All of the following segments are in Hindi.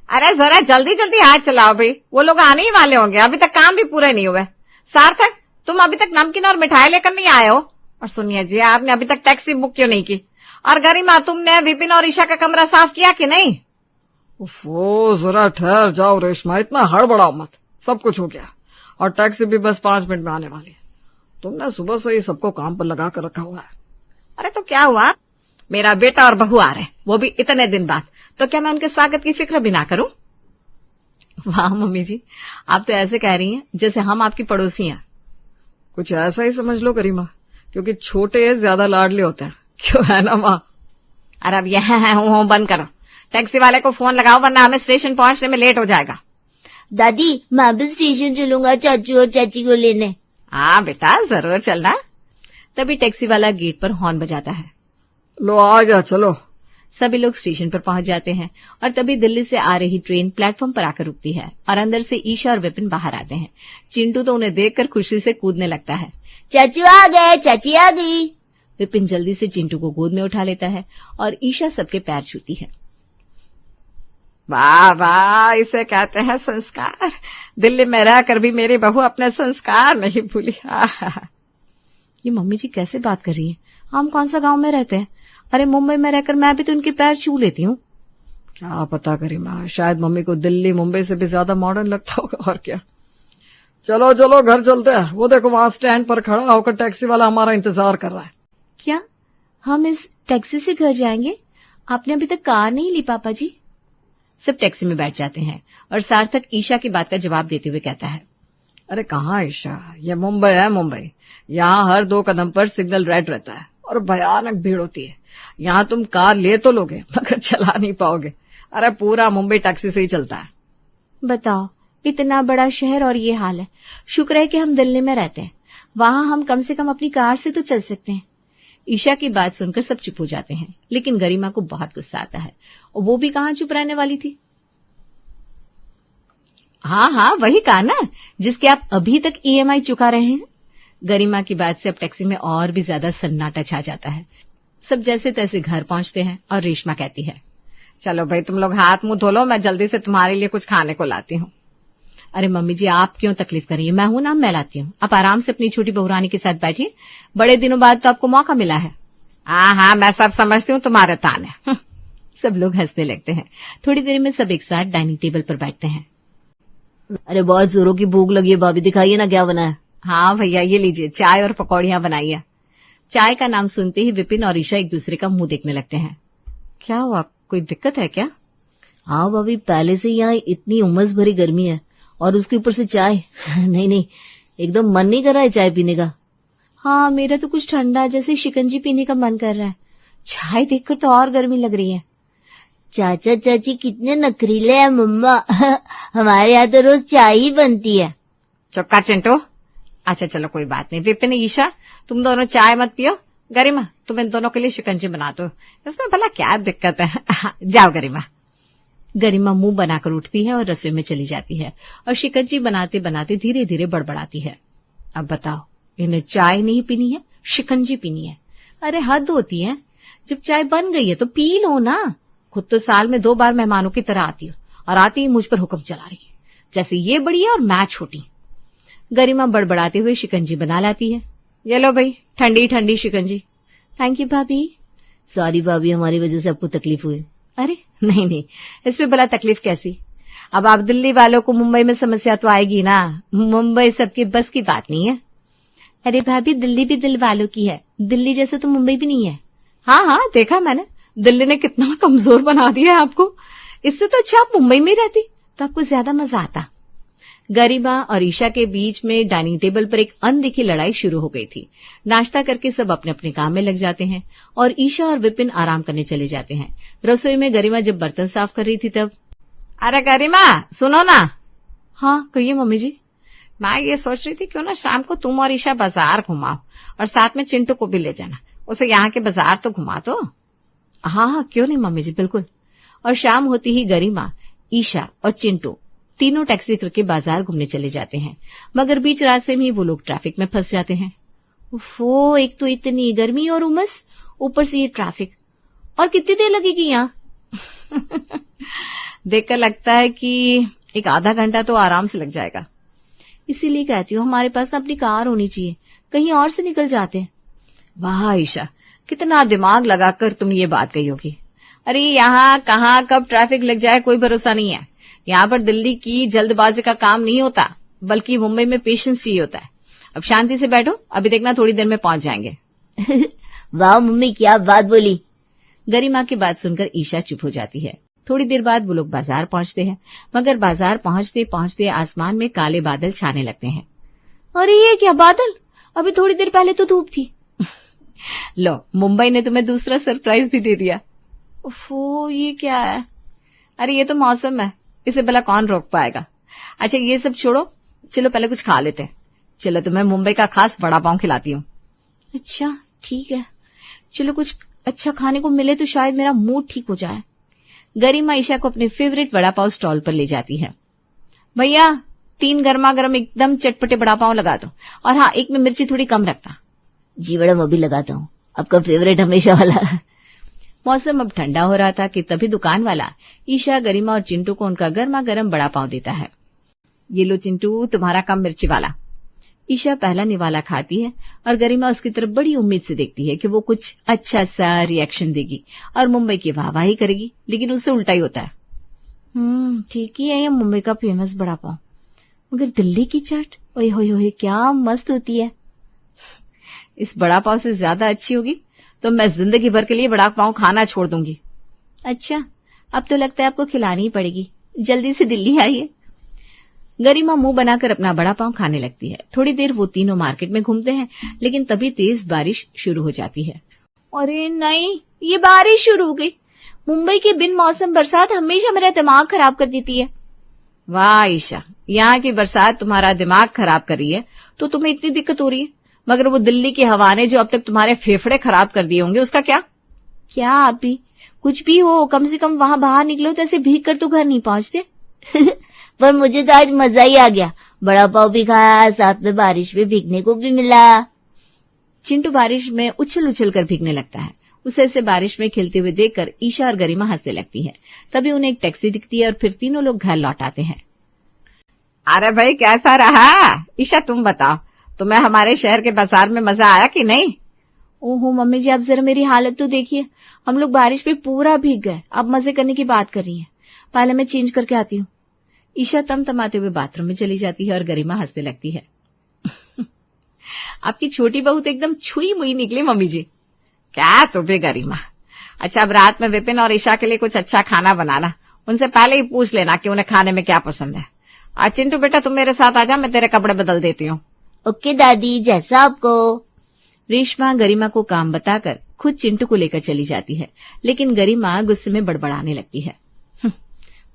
अरे जरा जल्दी जल्दी हाथ चलाओ भाई, वो लोग आने ही वाले होंगे, अभी तक काम भी पूरे नहीं हुए। सार्थक, तुम अभी तक नमकीन और मिठाई लेकर नहीं आए हो? और सुनिए जी, आपने अभी तक टैक्सी बुक क्यों नहीं की? और गरिमा, तुमने विपिन और ईशा का कमरा साफ किया कि नहीं? वो जरा ठहर जाओ रेशमा, इतना हड़बड़ाओ मत, सब कुछ हो गया और टैक्सी भी बस 5 मिनट में आने वाली है। तुमने सुबह से ही सबको काम पर लगा कर रखा हुआ है। अरे तो क्या हुआ, मेरा बेटा और बहू आ रहे हैं, वो भी इतने दिन बाद, तो क्या मैं उनके स्वागत की फिक्र भी ना करूं? वाह मम्मी जी, आप तो ऐसे कह रही हैं जैसे हम आपकी पड़ोसी हैं। कुछ ऐसा ही समझ लो गरिमा, क्योंकि छोटे ज्यादा लाडले होते हैं, क्यों है ना माँ? अरे अब यह हूं बंद करो, टैक्सी वाले को फोन लगाओ वरना हमें स्टेशन पहुंचने में लेट हो जाएगा। दादी, मैं भी स्टेशन चलूंगा चाचू और चाची को लेने। हाँ बेटा, जरूर चलना। तभी टैक्सी वाला गेट पर हॉर्न बजाता है। लो आ गया, चलो। सभी लोग स्टेशन पर पहुंच जाते हैं और तभी दिल्ली से आ रही ट्रेन प्लेटफॉर्म पर आकर रुकती है और अंदर से ईशा और विपिन बाहर आते हैं। चिंटू तो उन्हें देखकर खुशी से कूदने लगता है। चाचू आ गए, चाची आ गई। विपिन जल्दी से चिंटू को गोद में उठा लेता है और ईशा सबके पैर छूती है। वाह वाह, इसे कहते हैं संस्कार। दिल्ली में रहकर भी मेरी बहू अपने संस्कार नहीं भूली। ये मम्मी जी कैसे बात कर रही है? हम कौन सा गांव में रहते हैं? अरे मुंबई में रहकर मैं भी तो उनके पैर छू लेती हूँ। क्या पता गरिमा, शायद मम्मी को दिल्ली मुंबई से भी ज्यादा मॉडर्न लगता होगा, और क्या। चलो चलो घर चलते हैं, वो देखो वहां स्टैंड पर खड़ा होकर टैक्सी वाला हमारा इंतजार कर रहा है। क्या हम इस टैक्सी से घर जाएंगे? आपने अभी तक कार नहीं ली पापा जी? सब टैक्सी में बैठ जाते हैं और सार्थक ईशा की बात का जवाब देते हुए कहता है, अरे कहाँ ईशा, ये मुंबई है मुंबई। यहाँ हर 2 कदम पर सिग्नल रेड रहता है और भयानक भीड़ होती है। यहाँ तुम कार ले तो लोगे मगर चला नहीं पाओगे। अरे पूरा मुंबई टैक्सी से ही चलता है। बताओ, इतना बड़ा शहर और ये हाल है। शुक्र है कि हम दिल्ली में रहते हैं, वहां हम कम से कम अपनी कार से तो चल सकते हैं। ईशा की बात सुनकर सब चुप हो जाते हैं, लेकिन गरिमा को बहुत गुस्सा आता है और वो भी कहाँ चुप रहने वाली थी। हाँ हाँ, वही कहा ना जिसके आप अभी तक EMI चुका रहे हैं। गरिमा की बात से अब टैक्सी में और भी ज्यादा सन्नाटा छा जाता है। सब जैसे तैसे घर पहुंचते हैं और रेशमा कहती है, चलो भाई तुम लोग हाथ मुंह धो लो, मैं जल्दी से तुम्हारे लिए कुछ खाने को लाती हूँ। अरे मम्मी जी, आप क्यों तकलीफ करिए, मैं हूं ना, मैं लाती हूँ। आप आराम से अपनी छोटी बहुरानी के साथ बैठिए, बड़े दिनों बाद तो आपको मौका मिला है। हाँ हाँ, मैं सब समझती हूँ, तुम्हारे ताने। सब लोग हंसने लगते हैं। थोड़ी देर में सब एक साथ डाइनिंग टेबल पर बैठते हैं। अरे बहुत जोरों की भूख लगी है भाभी, दिखाइए ना क्या बना है। हाँ भैया, ये लीजिए, चाय और पकौड़ियां बनाई है। चाय का नाम सुनते ही विपिन और ईशा एक दूसरे का मुंह देखने लगते हैं। क्या हुआ, कोई दिक्कत है क्या? हाँ भाभी, पहले से यहाँ इतनी उमस भरी गर्मी है और उसके ऊपर से चाय। नहीं नहीं, एकदम मन नहीं कर रहा है चाय पीने का। हाँ, मेरा तो कुछ ठंडा जैसे शिकंजी पीने का मन कर रहा है। चाय देखकर तो और गर्मी लग रही है। चाचा चाची कितने नखरीले हैं मम्मा। हमारे यहाँ तो रोज चाय ही बनती है। चुप कर चिंटू। अच्छा चलो कोई बात नहीं। विपिन, ईशा, तुम दोनों चाय मत पियो। गरिमा, तुम इन दोनों के लिए शिकंजी बना दो, इसमें भला क्या दिक्कत है। जाओ गरिमा। गरिमा मुंह बनाकर उठती है और रसोई में चली जाती है और शिकंजी बनाते बनाते धीरे धीरे बड़बड़ाती है। अब बताओ, इन्हें चाय नहीं पीनी है, शिकंजी पीनी है? अरे हद होती है, जब चाय बन गई है तो पी लो ना। खुद तो साल में 2 बार मेहमानों की तरह आती हो और आती ही मुझ पर हुक्म चला रही है, जैसे ये बड़ी है और मैं छोटी। गरिमा बड़बड़ाते हुए शिकंजी बना लाती है। ये लो भाई, ठंडी ठंडी शिकंजी। थैंक यू भाभी। सॉरी भाभी, हमारी वजह से आपको तकलीफ हुई। अरे नहीं नहीं, इसमें भला तकलीफ कैसी। अब आप दिल्ली वालों को मुंबई में समस्या तो आएगी ना, मुंबई सबके बस की बात नहीं है। अरे भाभी, दिल्ली भी दिल वालों की है, दिल्ली जैसे तो मुंबई भी नहीं है। हाँ हाँ, देखा मैंने, दिल्ली ने कितना कमजोर बना दिया है आपको। इससे तो अच्छा आप मुंबई में रहती तो आपको ज्यादा मजा आता। गरिमा और ईशा के बीच में डाइनिंग टेबल पर एक अनदेखी लड़ाई शुरू हो गई थी। नाश्ता करके सब अपने अपने काम में लग जाते हैं और ईशा और विपिन आराम करने चले जाते हैं। रसोई में गरिमा जब बर्तन साफ कर रही थी तब, अरे गरिमा सुनो ना। हाँ कहिए मम्मी जी। मैं ये सोच रही थी क्यों ना शाम को तुम और ईशा बाजार घुमाओ और साथ में चिंटू को भी ले जाना, उसे यहाँ के बाजार तो घुमा दो। हाँ हाँ क्यों नहीं मम्मी जी, बिल्कुल। और शाम होती ही गरिमा, ईशा और चिंटू तीनों टैक्सी करके बाजार घूमने चले जाते हैं, मगर बीच रास्ते में ही वो लोग ट्रैफिक में फंस जाते हैं। वो एक तो इतनी गर्मी और उमस, ऊपर से ये ट्रैफिक, और कितनी देर लगेगी यहाँ। देखकर लगता है कि एक आधा घंटा तो आराम से लग जाएगा। इसीलिए कहती हूँ हमारे पास ना अपनी कार होनी चाहिए, कहीं और से निकल जाते हैं। वाह ईशा, कितना दिमाग लगाकर तुम ये बात कही होगी। अरे यहाँ कहाँ कब ट्रैफिक लग जाए कोई भरोसा नहीं है। यहाँ पर दिल्ली की जल्दबाजी का काम नहीं होता, बल्कि मुंबई में पेशेंस चाहिए होता है। अब शांति से बैठो, अभी देखना थोड़ी देर में पहुंच जाएंगे। वाह मम्मी, क्या बात बोली। गरिमा की बात सुनकर ईशा चुप हो जाती है। थोड़ी देर बाद वो लोग बाजार पहुंचते हैं, मगर बाजार पहुंचते पहुंचते आसमान में काले बादल छाने लगते हैं। अरे ये क्या बादल, अभी थोड़ी देर पहले तो धूप थी। लो, मुंबई ने तुम्हें दूसरा सरप्राइज भी दे दिया। ओफो, ये क्या है। अरे ये तो मौसम है, इसे भला कौन रोक पाएगा। अच्छा ये सब छोड़ो, चलो पहले कुछ खा लेते हैं। चलो तुम्हें मुंबई का खास वड़ा पाव खिलाती हूँ। अच्छा ठीक है, चलो कुछ अच्छा खाने को मिले तो शायद मेरा मूड ठीक हो जाए। गरिमा ईशा को अपने फेवरेट वड़ा पाव स्टॉल पर ले जाती है। भैया 3 गर्मा गर्म एकदम चटपटे वड़ा पाव लगा दो, और हाँ एक में मिर्ची थोड़ी कम रखना। जी मैडम, अभी लगाता हूँ, आपका फेवरेट हमेशा वाला। मौसम अब ठंडा हो रहा था कि तभी दुकान वाला ईशा, गरिमा और चिंटू को उनका गर्मा गर्म वड़ा पाव देता है। ये लो चिंटू, तुम्हारा कम मिर्ची वाला। ईशा पहला निवाला खाती है और गरिमा उसकी तरफ बड़ी उम्मीद से देखती है कि वो कुछ अच्छा सा रिएक्शन देगी और मुंबई की वाहवाही करेगी, लेकिन उससे उल्टा ही होता है। ठीक ही है ये मुंबई का फेमस वड़ा पाव, मगर दिल्ली की चाट ओए होए होए क्या मस्त होती है। इस वड़ा पाव से ज्यादा अच्छी होगी तो मैं जिंदगी भर के लिए वड़ा पाव खाना छोड़ दूंगी। अच्छा, अब तो लगता है आपको खिलानी ही पड़ेगी, जल्दी से दिल्ली आइए। गरिमा मुंह बनाकर अपना वड़ा पाव खाने लगती है। थोड़ी देर वो तीनों मार्केट में घूमते हैं, लेकिन तभी तेज बारिश शुरू हो जाती है। अरे नहीं, ये बारिश शुरू हो गई। मुंबई की बिन मौसम बरसात हमेशा मेरा दिमाग खराब कर देती है। वाह ईशा, यहाँ की बरसात तुम्हारा दिमाग खराब कर रही है तो तुम्हें इतनी दिक्कत हो रही है, मगर वो दिल्ली की हवा ने जो अब तक तुम्हारे फेफड़े खराब कर दिए होंगे उसका क्या। क्या आप भी, कुछ भी हो, कम से कम वहां बाहर निकलो तो ऐसे भीग कर तो घर नहीं पहुंचते। पर मुझे तो आज मजा ही आ गया, बड़ा पाव भी खाया, साथ में बारिश में भीगने को भी मिला। चिंटू बारिश में उछल उछल कर भीगने लगता है। उसे ऐसे बारिश में खेलते हुए देखकर ईशा और गरिमा हंसने लगती है। तभी उन्हें एक टैक्सी दिखती है और फिर तीनों लोग घर लौट आते हैं। अरे भाई कैसा रहा ईशा, तुम बताओ, तुम्हें हमारे शहर के बाजार में मजा आया कि नहीं। ओहो मम्मी जी, आप जरा मेरी हालत तो देखिए, हम लोग बारिश में पूरा भीग गए, अब मजे करने की बात कर रही हैं। पहले मैं चेंज करके आती हूँ। ईशा तमतमाते हुए बाथरूम में चली जाती है और गरिमा हंसने लगती है। आपकी छोटी बहू तो एकदम छुई मुई निकली मम्मी जी। क्या तो भी गरिमा। अच्छा अब रात में विपिन और ईशा के लिए कुछ अच्छा खाना बनाना, उनसे पहले ही पूछ लेना कि उन्हें खाने में क्या पसंद है। और चिंटू बेटा तुम मेरे साथ आजा, मैं तेरे कपड़े बदल देती हूँ। ओके दादी, जैसा आपको। रेशमा गरिमा को काम बताकर खुद चिंटू को लेकर चली जाती है, लेकिन गरिमा गुस्से में बड़बड़ाने लगती है।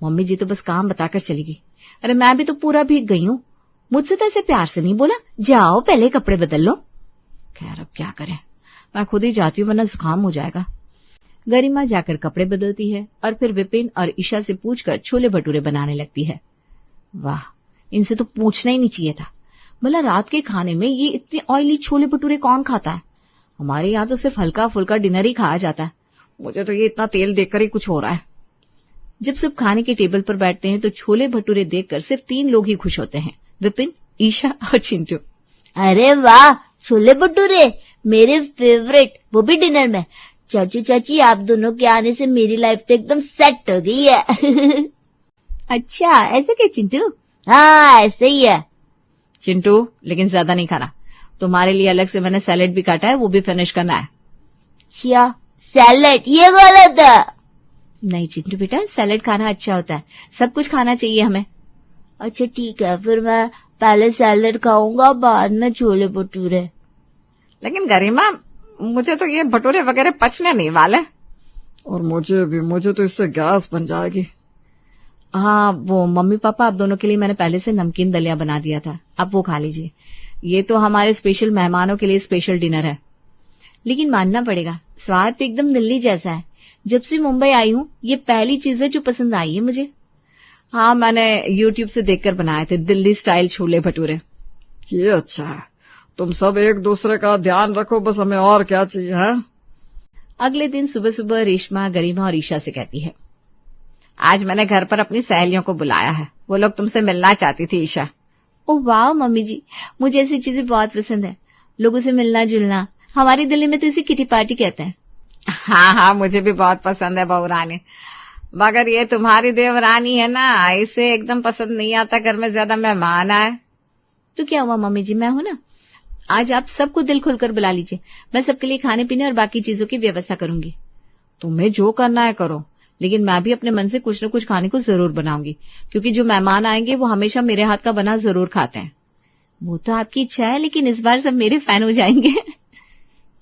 मम्मी जी तो बस काम बताकर चली गई, अरे मैं भी तो पूरा भीग गई हूँ, मुझसे तो ऐसे प्यार से नहीं बोला, जाओ पहले कपड़े बदल लो। खैर अब क्या करें, मैं खुद ही जाती हूँ वरना जुकाम हो जाएगा। गरिमा जाकर कपड़े बदलती है और फिर विपिन और ईशा से पूछकर छोले भटूरे बनाने लगती है। वाह, इनसे तो पूछना ही नहीं चाहिए था, भला रात के खाने में ये इतने ऑयली छोले भटूरे कौन खाता है। हमारे यहाँ तो सिर्फ हल्का फुल्का डिनर ही खाया जाता है, मुझे तो ये इतना तेल देखकर ही कुछ हो रहा है। जब सब खाने के टेबल पर बैठते हैं तो छोले भटूरे देखकर सिर्फ 3 लोग ही खुश होते हैं, विपिन, ईशा और चिंटू। अरे वाह, छोले भटूरे मेरे फेवरेट, वो भी डिनर में। चाचू चाची, आप दोनों के आने से मेरी लाइफ तो एकदम सेट हो गई है। अच्छा ऐसे क्या चिंटू? हाँ ऐसे ही है। चिंटू लेकिन ज्यादा नहीं खाना, तुम्हारे लिए अलग से मैंने सैलेड भी काटा है, वो भी फिनिश करना है। क्या सैलेड? ये गलत है। नहीं चिंटू बेटा, सैलेड खाना अच्छा होता है, सब कुछ खाना चाहिए हमें। अच्छा ठीक है, फिर मैं पहले सैलेड खाऊंगा, बाद में छोले भटूरे। लेकिन गरिमा, मुझे तो ये भटूरे वगैरह पचने नहीं वाले। और मुझे तो इससे गैस बन जाएगी। हाँ वो मम्मी पापा आप दोनों के लिए मैंने पहले से नमकीन दलिया बना दिया था, आप वो खा लीजिए। ये तो हमारे स्पेशल मेहमानों के लिए स्पेशल डिनर है। लेकिन मानना पड़ेगा, स्वाद तो एकदम दिल्ली जैसा है। जब से मुंबई आई हूँ ये पहली चीज है जो पसंद आई है मुझे। हाँ मैंने YouTube से देखकर बनाए थे दिल्ली स्टाइल छोले भटूरे। ये अच्छा है, तुम सब एक दूसरे का ध्यान रखो, बस हमें और क्या चाहिए है? अगले दिन सुबह सुबह रेशमा गरिमा और ईशा से कहती है, आज मैंने घर पर अपनी सहेलियों को बुलाया है, वो लोग तुमसे मिलना चाहती थी ईशा। ओ वाह मम्मी जी, मुझे ऐसी चीजें बहुत पसंद है, लोगों से मिलना जुलना। हमारी दिल्ली में तो इसे किटी पार्टी कहते हैं। हाँ हाँ, मुझे भी बहुत पसंद है बहू रानी, मगर ये तुम्हारी देवरानी है ना, इसे एकदम पसंद नहीं आता घर में ज्यादा मेहमान आए। तो क्या हुआ मम्मी जी, मैं हूं ना। आज आप सबको दिल खोलकर बुला लीजिए, मैं सबके लिए खाने पीने और बाकी चीजों की व्यवस्था करूंगी। तुम्हें जो करना है करो, लेकिन मैं भी अपने मन से कुछ न कुछ खाने को जरूर बनाऊंगी, क्योंकि जो मेहमान आएंगे वो हमेशा मेरे हाथ का बना जरूर खाते हैं। वो तो आपकी इच्छा है, लेकिन इस बार सब मेरे फैन हो जाएंगे।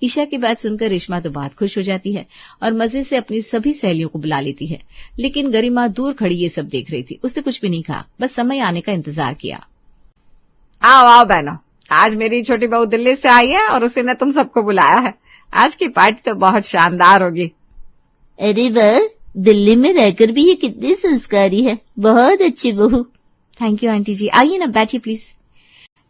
ईशा की बात सुनकर रेशमा तो बहुत खुश हो जाती है और मजे से अपनी सभी सहेलियों को बुला लेती है। लेकिन गरिमा दूर खड़ी ये सब देख रही थी, उसने कुछ भी नहीं कहा, बस समय आने का इंतजार किया। आओ आओ बहनों, आज मेरी छोटी बहू दिल्ली से आई है और उसी ने तुम सबको बुलाया है। आज की पार्टी तो बहुत शानदार होगी। अरे वाह, दिल्ली में रहकर भी ये कितनी संस्कारी है, बहुत अच्छी बहू। थैंक यू आंटी जी, आइए ना बैठिए प्लीज।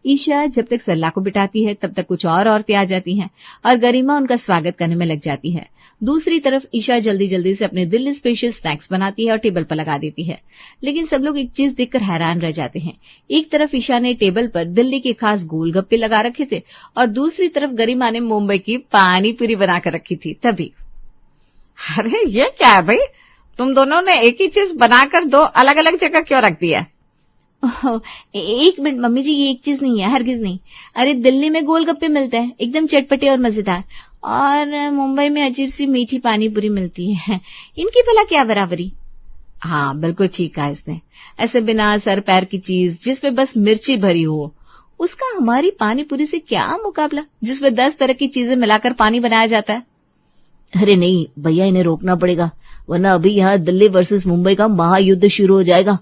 ईशा जब तक सल्ला को बिठाती है तब तक कुछ और औरतें आ जाती हैं और गरिमा उनका स्वागत करने में लग जाती है। दूसरी तरफ ईशा जल्दी जल्दी से अपने दिल्ली स्पेशल स्नैक्स बनाती है और टेबल पर लगा देती है। लेकिन सब लोग एक चीज देखकर हैरान रह जाते हैं। एक तरफ ईशा ने टेबल पर दिल्ली के खास गोलगप्पे लगा रखे थे और दूसरी तरफ गरिमा ने मुंबई की पानी पूरी बनाकर रखी थी। तभी अरे ये क्या है भाई, तुम दोनों ने एक ही चीज बनाकर दो अलग अलग जगह क्यों रख दिया? एक मिनट मम्मी जी, ये एक चीज नहीं है, हरगिज नहीं। अरे दिल्ली में गोलगप्पे मिलते हैं, एकदम चटपटे और मजेदार, और मुंबई में अजीब सी मीठी पानी पूरी मिलती है, इनकी भला क्या बराबरी। हाँ बिल्कुल ठीक कहा इसने, ऐसे बिना सर पैर की चीज जिसमें बस मिर्ची भरी हो, उसका हमारी पानी पूरी से क्या मुकाबला, जिसमें 10 तरह की चीजें मिलाकर पानी बनाया जाता है। अरे नहीं भैया, इन्हें रोकना पड़ेगा, वरना अभी यहाँ दिल्ली वर्सेस मुंबई का महायुद्ध शुरू हो जाएगा।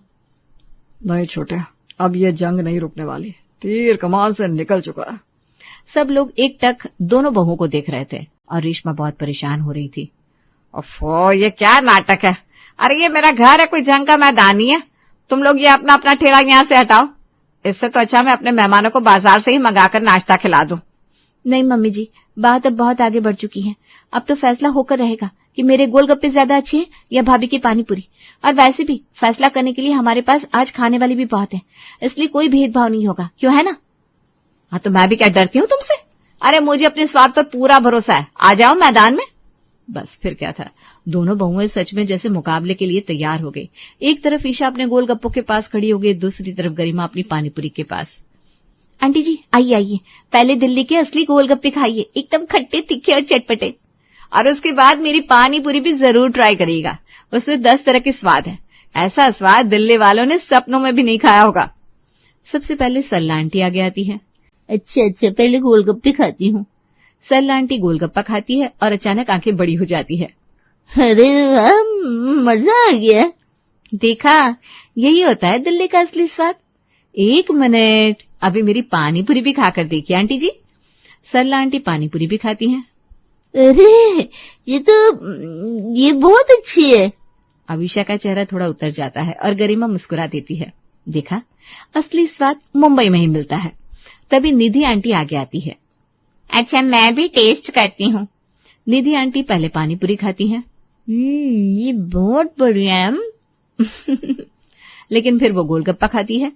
नहीं छोटे, अब ये जंग नहीं रुकने वाली, तीर कमान से निकल चुका है। सब लोग एक टक दोनों बहुओं को देख रहे थे और रेशमा बहुत परेशान हो रही थी। ओफो, ये क्या नाटक है? अरे ये मेरा घर है, कोई जंग का मैदान नहीं है। तुम लोग ये अपना अपना ठेला यहाँ से हटाओ। इससे तो अच्छा मैं अपने मेहमानों को बाजार से ही मंगाकर नाश्ता खिला दूं। नहीं मम्मी जी, बात अब बहुत आगे बढ़ चुकी है, अब तो फैसला होकर रहेगा कि मेरे गोलगप्पे ज्यादा अच्छे हैं या भाभी की पानी पूरी। और वैसे भी फैसला करने के लिए हमारे पास आज खाने वाली भी बहुत है, इसलिए कोई भेदभाव नहीं होगा, क्यों है ना? हाँ तो मैं भी क्या डरती हूँ तुमसे? अरे मुझे अपने स्वाद पर पूरा भरोसा है, आ जाओ मैदान में। बस फिर क्या था, दोनों बहुएं सच में जैसे मुकाबले के लिए तैयार हो गई। एक तरफ ईशा अपने गोलगप्पों के पास खड़ी हो गई, दूसरी तरफ गरिमा अपनी पानीपुरी के पास। आंटी जी आइए आइए, पहले दिल्ली के असली गोलगप्पे खाइए, एकदम खट्टे तीखे और चटपटे, और उसके बाद मेरी पानी पूरी भी जरूर ट्राई करिएगा, उसमें 10 तरह के स्वाद है, ऐसा स्वाद दिल्ली वालों ने सपनों में भी नहीं खाया होगा। सबसे पहले सल्ला आंटी आगे आती है। अच्छा, पहले गोलगप्पे खाती हूँ। सल्ला आंटी गोलगप्पा खाती है और अचानक आंखें बड़ी हो जाती है। अरे वाह, मजा आ गया। देखा, यही होता है दिल्ली का असली स्वाद। एक मिनट, अभी मेरी पानी पूरी भी खाकर देखिए आंटी जी। सल्ला आंटी पानी पूरी भी खाती हैं। अरे ये बहुत अच्छी है। अभिषा का चेहरा थोड़ा उतर जाता है और गरिमा मुस्कुरा देती है। देखा, असली स्वाद मुंबई में ही मिलता है। तभी निधि आंटी आगे आती है। अच्छा, मैं भी टेस्ट करती हूँ। निधि आंटी पहले पानी पूरी खाती हैं। ये बहुत बढ़िया है। लेकिन फिर वो गोलगप्पा खाती है।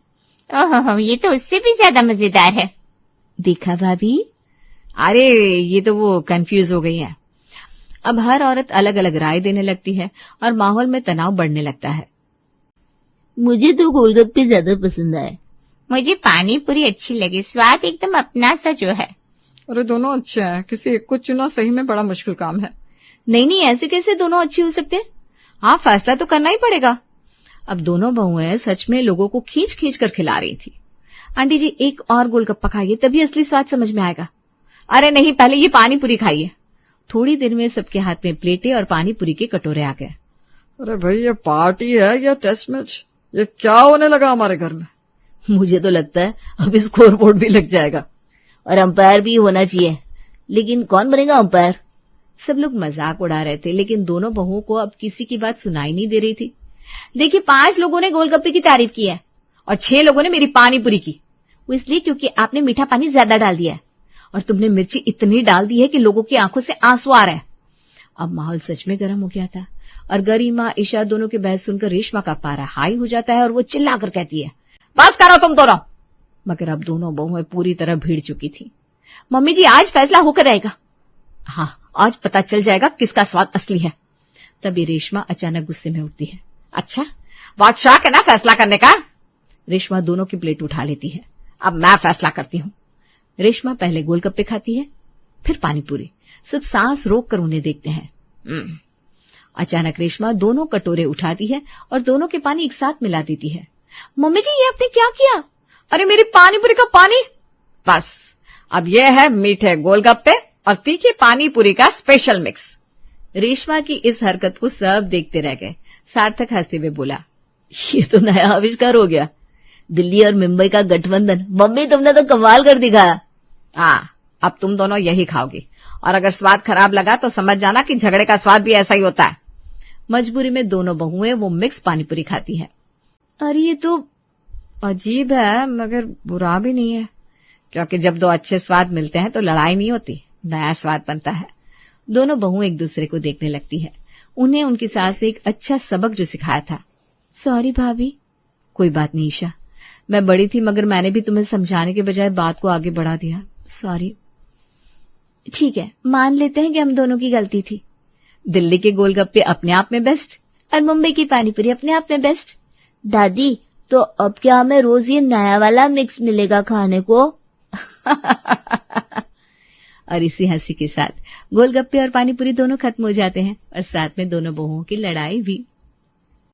ओह, ये तो उससे भी ज्यादा मजेदार है। देखा भाभी, अरे ये तो वो कंफ्यूज हो गई है। अब हर औरत अलग अलग राय देने लगती है और माहौल में तनाव बढ़ने लगता है। मुझे तो गोलगप्पे ज्यादा पसंद आए। मुझे पानी पूरी अच्छी लगी, स्वाद एकदम अपना सा जो है। अरे दोनों अच्छे हैं, किसी एक को चुना सही में बड़ा मुश्किल काम है। नहीं, ऐसे कैसे दोनों अच्छे हो सकते हैं? हाँ, फैसला तो करना ही पड़ेगा। अब दोनों बहुएं सच में लोगों को खींच खींच कर खिला रही थी। आंटी जी एक और गोलगप्पा खाइए, तभी असली स्वाद समझ में आएगा। अरे नहीं, पहले ये पानी पूरी खाइए। थोड़ी देर में सबके हाथ में प्लेटें और पानी पूरी के कटोरे आ गए। अरे भाई, ये पार्टी है या टेस्ट मैच? ये क्या होने लगा हमारे घर में? मुझे तो लगता है अब स्कोर बोर्ड भी लग जाएगा और अंपायर भी होना चाहिए, लेकिन कौन बनेगा अंपायर? सब लोग मजाक उड़ा रहे थे, लेकिन दोनों बहुओं को अब किसी की बात सुनाई नहीं दे रही थी। देखिए, 5 लोगों ने गोलगप्पे की तारीफ की है और 6 लोगों ने मेरी पानी पूरी की। वो इसलिए क्योंकि आपने मीठा पानी ज्यादा डाल दिया है और तुमने मिर्ची इतनी डाल दी है कि लोगों की आंखों से आंसू आ रहे हैं। अब माहौल सच में गर्म हो गया था। और गरिमा ईशा दोनों की बहस सुनकर रेशमा का पारा हाई हो जाता है और वो चिल्लाकर कहती है, बस करो तुम दोनों। मगर अब दोनों बहुएं पूरी तरह भीड़ चुकी थी। मम्मी जी, आज फैसला होकर रहेगा। हाँ, आज पता चल जाएगा किसका स्वाद असली है। तभी रेशमा अचानक गुस्से में उठती है। अच्छा, बहुत शौक है ना फैसला करने का। रेशमा दोनों की प्लेट उठा लेती है। अब मैं फैसला करती हूँ। रेशमा पहले गोलगप्पे खाती है, फिर पानी पूरी। सब सांस रोक कर उन्हें देखते हैं। अचानक रेशमा दोनों कटोरे उठाती है और दोनों के पानी एक साथ मिला देती है। मम्मी जी, ये आपने क्या किया? अरे मेरी पानी पूरी का पानी। बस अब ये है मीठे गोलगप्पे और तीखी पानी पूरी का स्पेशल मिक्स। रेशमा की इस हरकत को सब देखते रह गए। सार्थक हंसते हुए बोला, ये तो नया आविष्कार हो गया, दिल्ली और मुंबई का गठबंधन। मम्मी, तुमने तो कमाल कर दिखाया। हाँ, अब तुम दोनों यही खाओगी और अगर स्वाद खराब लगा तो समझ जाना कि झगड़े का स्वाद भी ऐसा ही होता है। मजबूरी में दोनों बहुएं वो मिक्स पानीपुरी खाती है। अरे ये तो अजीब है मगर बुरा भी नहीं है, क्योंकि जब दो अच्छे स्वाद मिलते हैं तो लड़ाई नहीं होती, नया स्वाद बनता है। दोनों बहुएं एक दूसरे को देखने लगती है। उन्हें उनकी सास ने एक अच्छा सबक जो सिखाया था। सॉरी भाभी। कोई बात नहीं ईशा, मैं बड़ी थी मगर मैंने भी तुम्हें समझाने के बजाय बात को आगे बढ़ा दिया। सॉरी। ठीक है, मान लेते हैं कि हम दोनों की गलती थी। दिल्ली के गोलगप्पे अपने आप में बेस्ट और मुंबई की पानीपुरी अपने आप में बेस्ट। दादी, तो अब क्या हमें रोज ये नया वाला मिक्स मिलेगा खाने को? और इसी हंसी के साथ गोलगप्पे और पानीपुरी दोनों खत्म हो जाते हैं और साथ में दोनों बहुओं की लड़ाई भी।